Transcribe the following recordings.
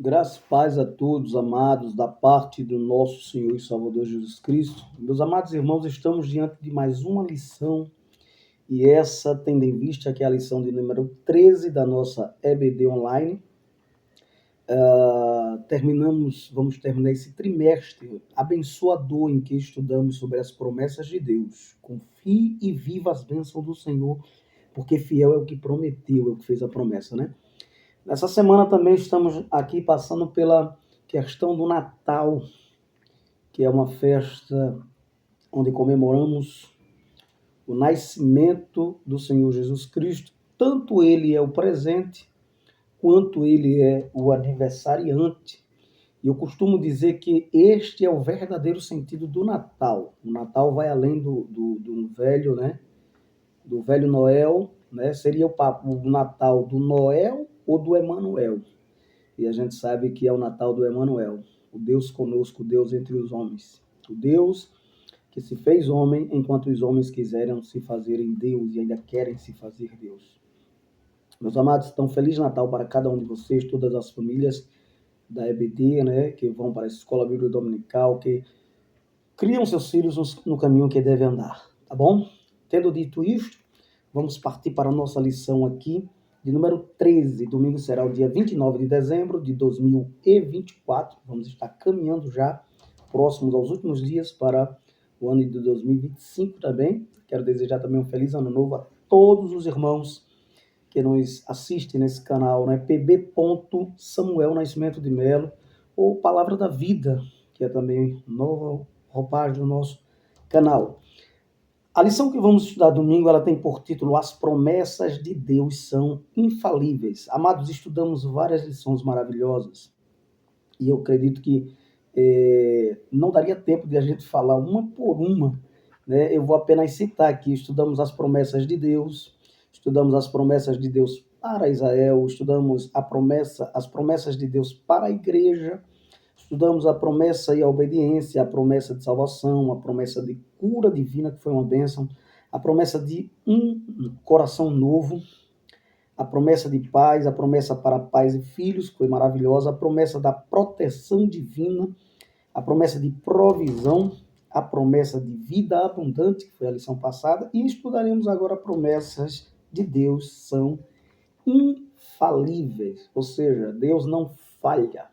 Graças e paz a todos, amados, da parte do nosso Senhor e Salvador Jesus Cristo. Meus amados irmãos, estamos diante de mais uma lição, e essa tendo em vista que é a lição de número 13 da nossa EBD Online. Vamos terminar esse trimestre abençoador em que estudamos sobre as promessas de Deus. Confie e viva as bênçãos do Senhor, porque fiel é o que prometeu, é o que fez a promessa, né? Nessa semana também estamos aqui passando pela questão do Natal, que é uma festa onde comemoramos o nascimento do Senhor Jesus Cristo. Tanto ele é o presente, quanto ele é o aniversariante. E eu costumo dizer que este é o verdadeiro sentido do Natal. O Natal vai além do velho, né? Do velho Noel, né? Seria o Natal do Noel ou do Emanuel. E a gente sabe que é o Natal do Emanuel, o Deus conosco, o Deus entre os homens. O Deus que se fez homem, enquanto os homens quiseram se fazerem Deus e ainda querem se fazer Deus. Meus amados, então, Feliz Natal para cada um de vocês, todas as famílias da EBD, né, que vão para a escola bíblica dominical, que criam seus filhos no caminho que devem andar, tá bom? Tendo dito isto, vamos partir para a nossa lição aqui, de número 13. Domingo será o dia 29 de dezembro de 2024. Vamos estar caminhando já, próximos aos últimos dias para o ano de 2025 também. Quero desejar também um feliz ano novo a todos os irmãos que nos assistem nesse canal, né? PB. Samuel Nascimento de Melo, ou Palavra da Vida, que é também nova roupagem do nosso canal. A lição que vamos estudar domingo, ela tem por título As promessas de Deus são infalíveis. Amados, estudamos várias lições maravilhosas e eu acredito que não daria tempo de a gente falar uma por uma, né? Eu vou apenas citar aqui. Estudamos as promessas de Deus, estudamos as promessas de Deus para Israel, estudamos as promessas de Deus para a igreja, estudamos a promessa e a obediência, a promessa de salvação, a promessa de cura divina, que foi uma bênção, a promessa de um coração novo, a promessa de paz, a promessa para pais e filhos, que foi maravilhosa, a promessa da proteção divina, a promessa de provisão, a promessa de vida abundante, que foi a lição passada, e estudaremos agora promessas de Deus são infalíveis, ou seja, Deus não falha.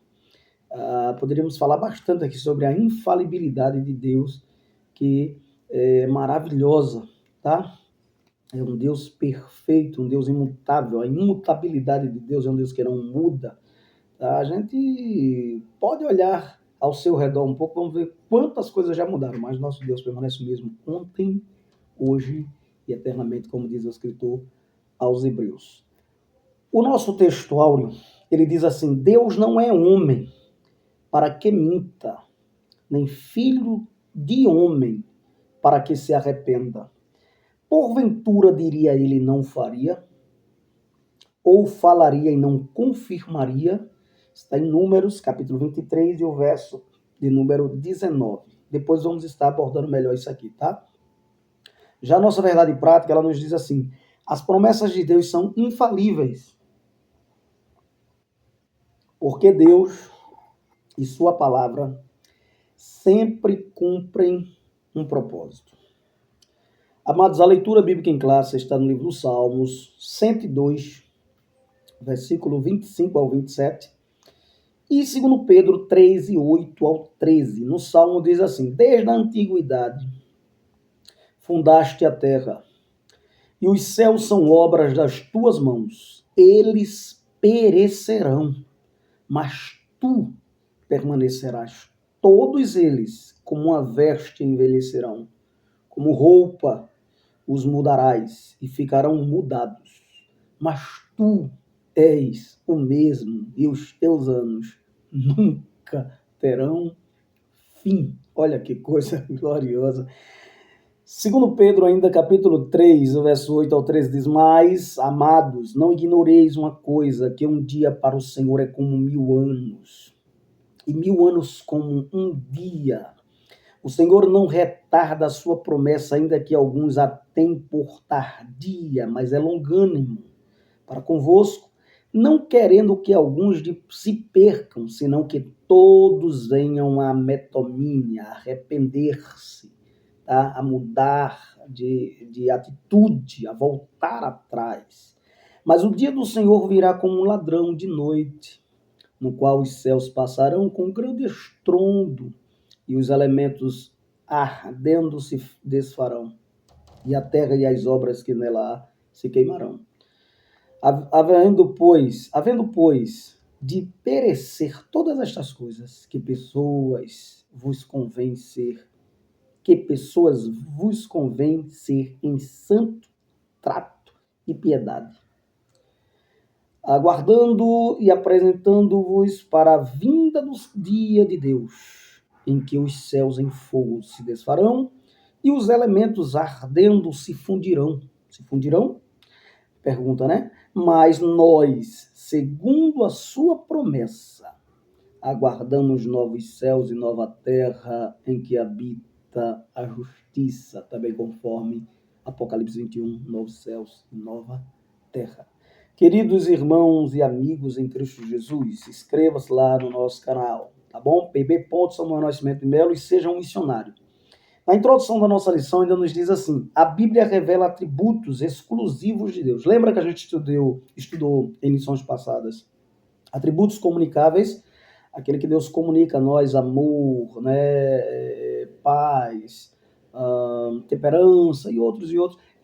Poderíamos falar bastante aqui sobre a infalibilidade de Deus, que é maravilhosa, tá? É um Deus perfeito, um Deus imutável. A imutabilidade de Deus é um Deus que não muda. Tá? A gente pode olhar ao seu redor um pouco, vamos ver quantas coisas já mudaram, mas nosso Deus permanece o mesmo ontem, hoje e eternamente, como diz o escritor aos Hebreus. O nosso texto áureo, ele diz assim: Deus não é homem para que minta, nem filho de homem para que se arrependa. Porventura, diria ele, não faria? Ou falaria e não confirmaria? Está em Números, capítulo 23, e o verso de número 19. Depois vamos estar abordando melhor isso aqui, tá? Já a nossa verdade prática, ela nos diz assim: as promessas de Deus são infalíveis, porque Deus e sua palavra sempre cumprem um propósito. Amados, a leitura bíblica em classe está no livro dos Salmos 102, versículo 25 ao 27, e 2 Pedro 3, 8 ao 13. No Salmo diz assim: desde a antiguidade fundaste a terra, e os céus são obras das tuas mãos. Eles perecerão, mas tu permanecerás. Todos eles, como uma veste, envelhecerão, como roupa os mudarás e ficarão mudados. Mas tu és o mesmo e os teus anos nunca terão fim. Olha que coisa gloriosa. Segundo Pedro, ainda capítulo 3, o verso 8 ao 13 diz: mas, amados, não ignoreis uma coisa, que um dia para o Senhor é como 1000 anos, e 1000 anos como um dia. O Senhor não retarda a sua promessa, ainda que alguns a tenham por tardia, mas é longânimo para convosco, não querendo que alguns se percam, senão que todos venham a metomínia, a arrepender-se, tá? A mudar de atitude, a voltar atrás. Mas o dia do Senhor virá como um ladrão de noite, no qual os céus passarão com grande estrondo, e os elementos ardendo se desfarão, e a terra e as obras que nela há se queimarão. Havendo, pois, de perecer todas estas coisas, que pessoas vos convém ser em santo trato e piedade, aguardando e apresentando-vos para a vinda do dia de Deus, em que os céus em fogo se desfarão e os elementos ardendo se fundirão. Se fundirão? Pergunta, né? Mas nós, segundo a sua promessa, aguardamos novos céus e nova terra em que habita a justiça, também conforme Apocalipse 21, novos céus e nova terra. Queridos irmãos e amigos em Cristo Jesus, inscreva-se lá no nosso canal, tá bom? PB Samuel Nascimento de Melo, e seja um missionário. Na introdução da nossa lição ainda nos diz assim: a Bíblia revela atributos exclusivos de Deus. Lembra que a gente estudou em lições passadas? Atributos comunicáveis, aquele que Deus comunica a nós: amor, né, paz, temperança e outros.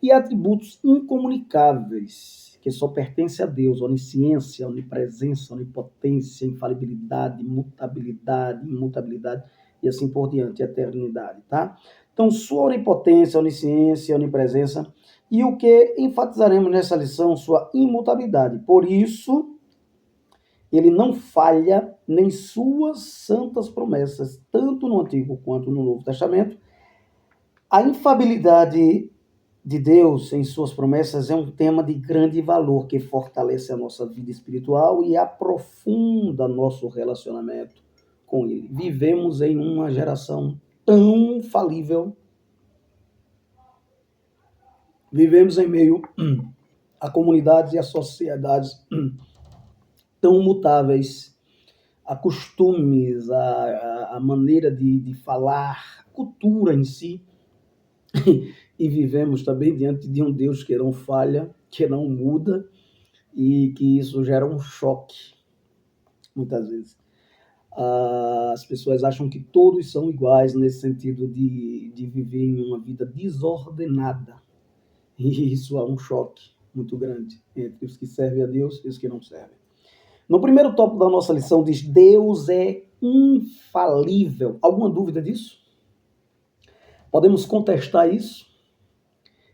E atributos incomunicáveis, que só pertencem a Deus: onisciência, onipresença, onipotência, infalibilidade, mutabilidade, imutabilidade e assim por diante, eternidade, tá? Então, sua onipotência, onisciência, onipresença, e o que enfatizaremos nessa lição, sua imutabilidade. Por isso, ele não falha nem suas santas promessas, tanto no Antigo quanto no Novo Testamento. A infalibilidade de Deus em suas promessas é um tema de grande valor que fortalece a nossa vida espiritual e aprofunda nosso relacionamento com Ele. Vivemos em uma geração tão falível, vivemos em meio a comunidades e a sociedades tão mutáveis, a costumes, a maneira de falar, a cultura em si, e vivemos também diante de um Deus que não falha, que não muda, e que isso gera um choque, muitas vezes. As pessoas acham que todos são iguais nesse sentido de viver em uma vida desordenada, e isso é um choque muito grande entre os que servem a Deus e os que não servem. No primeiro tópico da nossa lição diz: Deus é infalível. Alguma dúvida disso? Podemos contestar isso,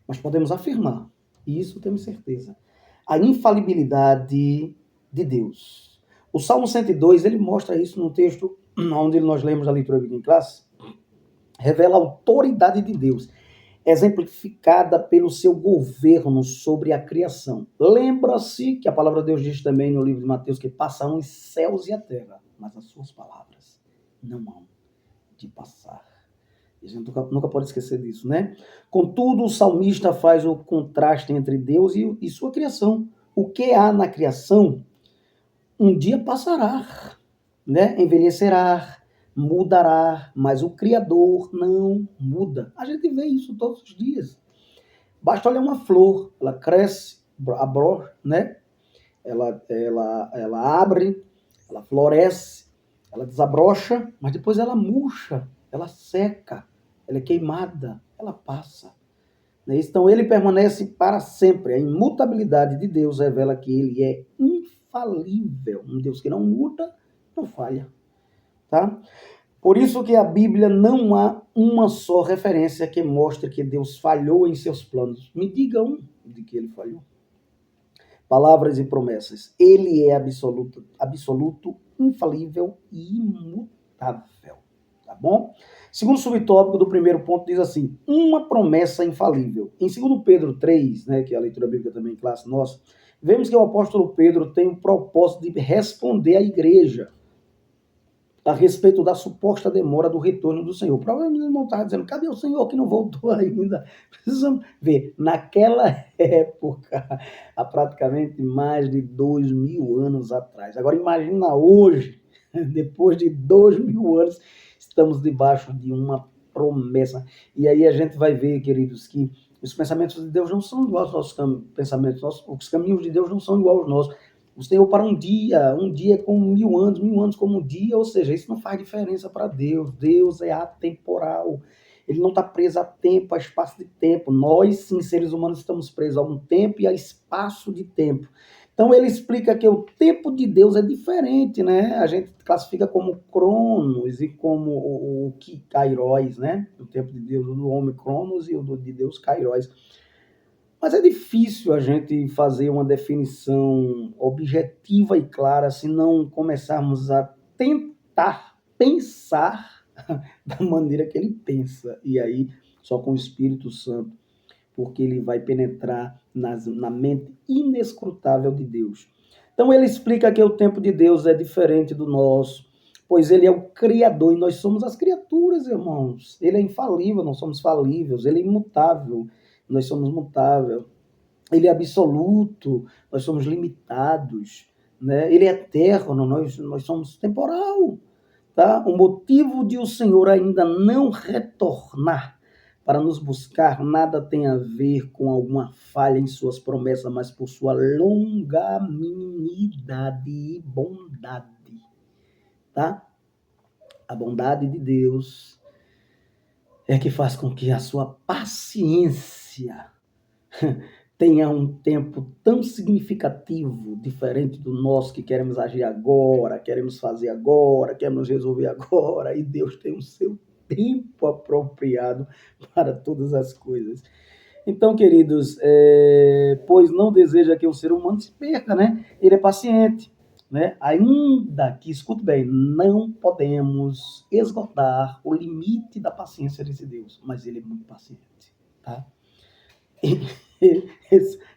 mas podemos afirmar, e isso temos certeza, a infalibilidade de Deus. O Salmo 102, ele mostra isso no texto onde nós lemos a leitura bíblica em classe, revela a autoridade de Deus, exemplificada pelo seu governo sobre a criação. Lembra-se que a palavra de Deus diz também no livro de Mateus que passarão os céus e a terra, mas as suas palavras não hão de passar. A gente nunca pode esquecer disso, né? Contudo, o salmista faz o contraste entre Deus e sua criação. O que há na criação um dia passará, né? Envelhecerá, mudará, mas o Criador não muda. A gente vê isso todos os dias. Basta olhar uma flor, ela cresce, abrocha, né? Ela abre, ela floresce, ela desabrocha, mas depois ela murcha, ela seca, ela é queimada, ela passa. Então ele permanece para sempre. A imutabilidade de Deus revela que ele é infalível, um Deus que não muda, não falha. Tá? Por isso que a Bíblia não há uma só referência que mostre que Deus falhou em seus planos. Me diga um de que ele falhou. Palavras e promessas. Ele é absoluto, infalível e imutável. Tá bom? Segundo subtópico do primeiro ponto diz assim: uma promessa infalível. Em 2 Pedro 3, né, que é a leitura bíblica também em classe nossa, vemos que o apóstolo Pedro tem o propósito de responder à igreja. a respeito da suposta demora do retorno do Senhor. Provavelmente eles vão estar dizendo, cadê o Senhor que não voltou ainda? Precisamos ver, naquela época, há praticamente mais de 2.000 anos atrás. Agora imagina hoje, depois de 2.000 anos, estamos debaixo de uma promessa. E aí a gente vai ver, queridos, que os pensamentos de Deus não são iguais aos nossos pensamentos, os caminhos de Deus não são iguais aos nossos. O Senhor para um dia é como 1.000 anos como um dia, ou seja, isso não faz diferença para Deus. Deus é atemporal. Ele não está preso a tempo, a espaço de tempo. Nós, sim, seres humanos, estamos presos a um tempo e a espaço de tempo. Então ele explica que o tempo de Deus é diferente, né? A gente classifica como cronos e como o kairos, né? O tempo de Deus, o do homem cronos e o de Deus kairos. Mas é difícil a gente fazer uma definição objetiva e clara se não começarmos a tentar pensar da maneira que ele pensa. E aí, só com o Espírito Santo, porque ele vai penetrar na mente inescrutável de Deus. Então ele explica que o tempo de Deus é diferente do nosso, pois ele é o Criador e nós somos as criaturas, irmãos. Ele é infalível, nós somos falíveis, ele é imutável, nós somos mutáveis. Ele é absoluto, nós somos limitados, né? Ele é eterno, nós somos temporal. Tá? O motivo de o Senhor ainda não retornar para nos buscar nada tem a ver com alguma falha em suas promessas, mas por sua longanimidade e bondade. Tá? A bondade de Deus é que faz com que a sua paciência tenha um tempo tão significativo, diferente do nosso, que queremos agir agora, queremos fazer agora, queremos resolver agora, e Deus tem o seu tempo apropriado para todas as coisas. Então, queridos, pois não deseja que o ser humano se perca, né? Ele é paciente, né? Ainda que, escute bem, não podemos esgotar o limite da paciência desse Deus, mas ele é muito paciente, tá?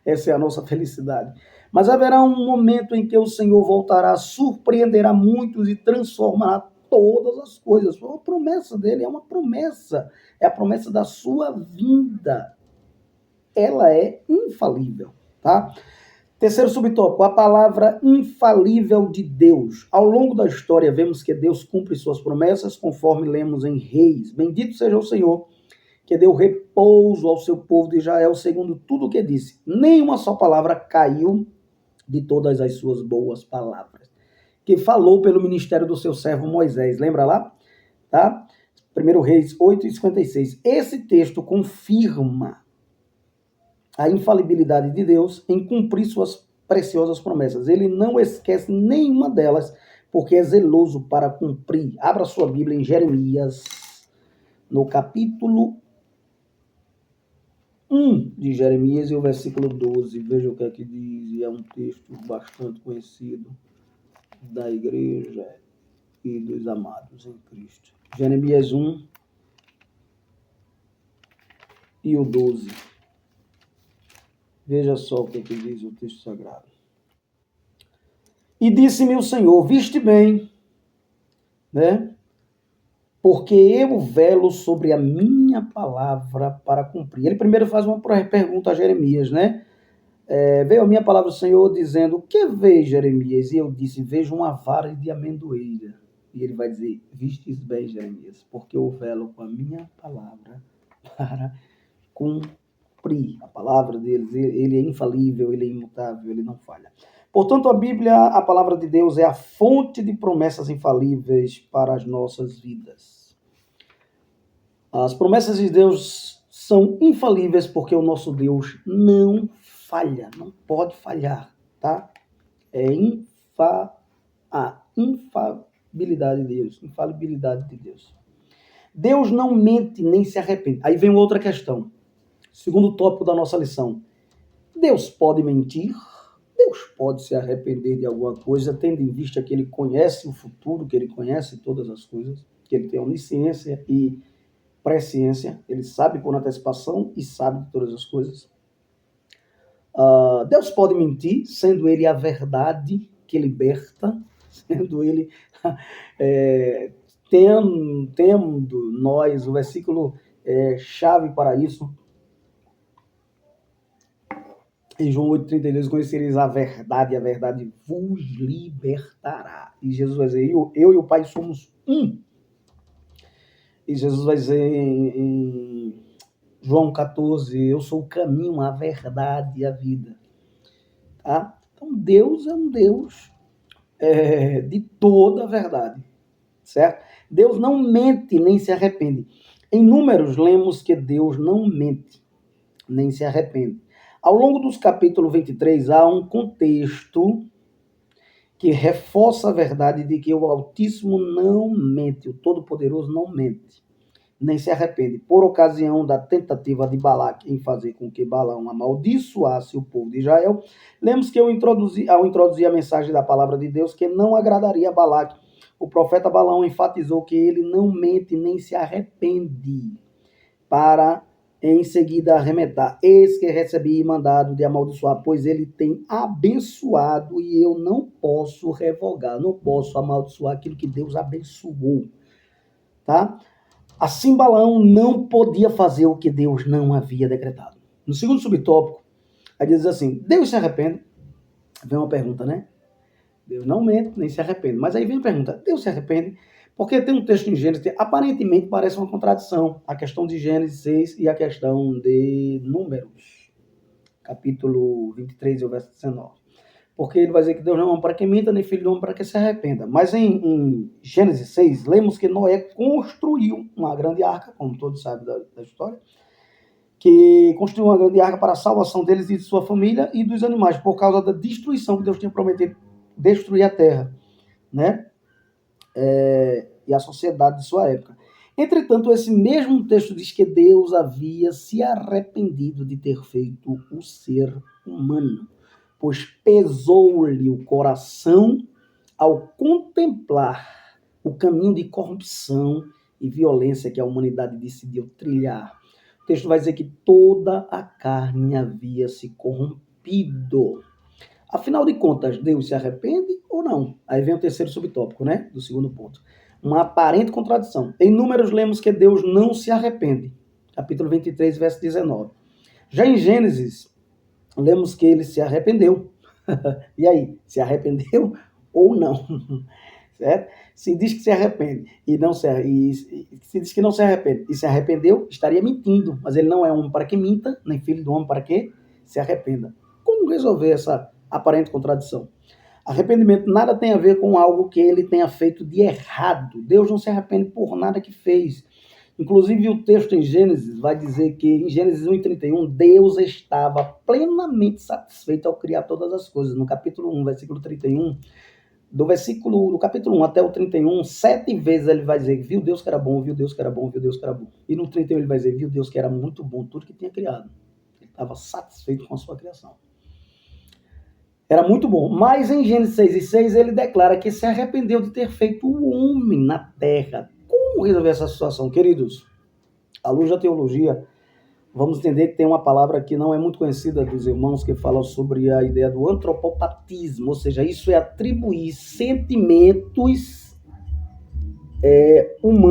Essa é a nossa felicidade. Mas haverá um momento em que o Senhor voltará, surpreenderá muitos e transformará todas as coisas. A promessa dele é uma promessa. É a promessa da sua vinda. Ela é infalível, tá? Terceiro subtópico, a palavra infalível de Deus. Ao longo da história, vemos que Deus cumpre suas promessas, conforme lemos em Reis. Bendito seja o Senhor, que deu repouso ao seu povo de Israel, segundo tudo o que disse. Nenhuma só palavra caiu de todas as suas boas palavras, que falou pelo ministério do seu servo Moisés. Lembra lá? Tá? 1 Reis 8:56. Esse texto confirma a infalibilidade de Deus em cumprir suas preciosas promessas. Ele não esquece nenhuma delas, porque é zeloso para cumprir. Abra sua Bíblia em Jeremias, no capítulo 1 de Jeremias e o versículo 12. Veja o que é que diz, e é um texto bastante conhecido da igreja e dos amados em Cristo. Jeremias 1 e o 12. Veja só o que é que diz o texto sagrado. E disse-me o Senhor, viste bem, né? Porque eu velo sobre a minha palavra para cumprir. Ele primeiro faz uma pergunta a Jeremias, né? Veio a minha palavra do Senhor dizendo, o que vês, Jeremias? E eu disse, vejo uma vara de amendoeira. E ele vai dizer, vistes bem, Jeremias, porque eu velo com a minha palavra para cumprir. A palavra dele, ele é infalível, ele é imutável, ele não falha. Portanto, a Bíblia, a palavra de Deus, é a fonte de promessas infalíveis para as nossas vidas. As promessas de Deus são infalíveis porque o nosso Deus não falha, não pode falhar, tá? É a infalibilidade de Deus, infalibilidade de Deus. Deus não mente nem se arrepende. Aí vem outra questão, segundo tópico da nossa lição. Deus pode mentir? Deus pode se arrepender de alguma coisa, tendo em vista que ele conhece o futuro, que ele conhece todas as coisas, que ele tem onisciência e presciência, ele sabe por antecipação e sabe de todas as coisas. Deus pode mentir, sendo ele a verdade que liberta. sendo ele tendo nós, o versículo chave para isso, em João 8,32, conhecereis a verdade vos libertará. E Jesus vai dizer, eu e o Pai somos um. E Jesus vai dizer em João 14, eu sou o caminho, a verdade e a vida. Tá? Então Deus é um Deus de toda a verdade, certo? Deus não mente nem se arrepende. Em Números, lemos que Deus não mente nem se arrepende. Ao longo dos capítulos 23, há um contexto que reforça a verdade de que o Altíssimo não mente, o Todo-Poderoso não mente, nem se arrepende. Por ocasião da tentativa de Balaque em fazer com que Balaão amaldiçoasse o povo de Israel, lemos que ao introduzir a mensagem da palavra de Deus, que não agradaria a Balaque, o profeta Balaão enfatizou que ele não mente nem se arrepende, para em seguida arremetar, eis que recebi mandado de amaldiçoar, pois ele tem abençoado e eu não posso revogar, não posso amaldiçoar aquilo que Deus abençoou, tá? Assim Balaão não podia fazer o que Deus não havia decretado. No segundo subtópico, aí diz assim, Deus se arrepende? Vem uma pergunta, né? Deus não mente, nem se arrepende. Mas aí vem a pergunta, Deus se arrepende? Porque tem um texto em Gênesis que aparentemente parece uma contradição. A questão de Gênesis 6 e a questão de Números, capítulo 23 e o verso 19. Porque ele vai dizer que Deus não é homem para que minta, nem filho de homem para que se arrependa. Mas em Gênesis 6, lemos que Noé construiu uma grande arca, como todos sabem da história, que construiu uma grande arca para a salvação deles e de sua família e dos animais, por causa da destruição que Deus tinha prometido destruir a terra, né? E a sociedade de sua época. Entretanto, esse mesmo texto diz que Deus havia se arrependido de ter feito o ser humano, pois pesou-lhe o coração ao contemplar o caminho de corrupção e violência que a humanidade decidiu trilhar. O texto vai dizer que toda a carne havia se corrompido. Afinal de contas, Deus se arrepende ou não? Aí vem o terceiro subtópico, né? Do segundo ponto. Uma aparente contradição. Em Números, lemos que Deus não se arrepende. Capítulo 23, verso 19. Já em Gênesis, lemos que ele se arrependeu. E aí, se arrependeu ou não? Certo? Se diz que se arrepende e não se diz que não se arrepende e se arrependeu, estaria mentindo. Mas ele não é homem para que minta, nem filho do homem para que se arrependa. Como resolver essa aparente contradição? Arrependimento nada tem a ver com algo que ele tenha feito de errado. Deus não se arrepende por nada que fez. Inclusive o texto em Gênesis vai dizer que em Gênesis 1:31 Deus estava plenamente satisfeito ao criar todas as coisas. No capítulo 1, versículo 31, do capítulo 1 até o 31, 7 vezes ele vai dizer, viu Deus que era bom, viu Deus que era bom, viu Deus que era bom. E no 31 ele vai dizer, viu Deus que era muito bom, tudo que tinha criado. Ele estava satisfeito com a sua criação. Era muito bom. Mas em Gênesis 6:6 ele declara que se arrependeu de ter feito o homem na terra. Como resolver essa situação, queridos? À luz da teologia, vamos entender que tem uma palavra que não é muito conhecida dos irmãos que fala sobre a ideia do antropopatismo, ou seja, isso é atribuir sentimentos humanos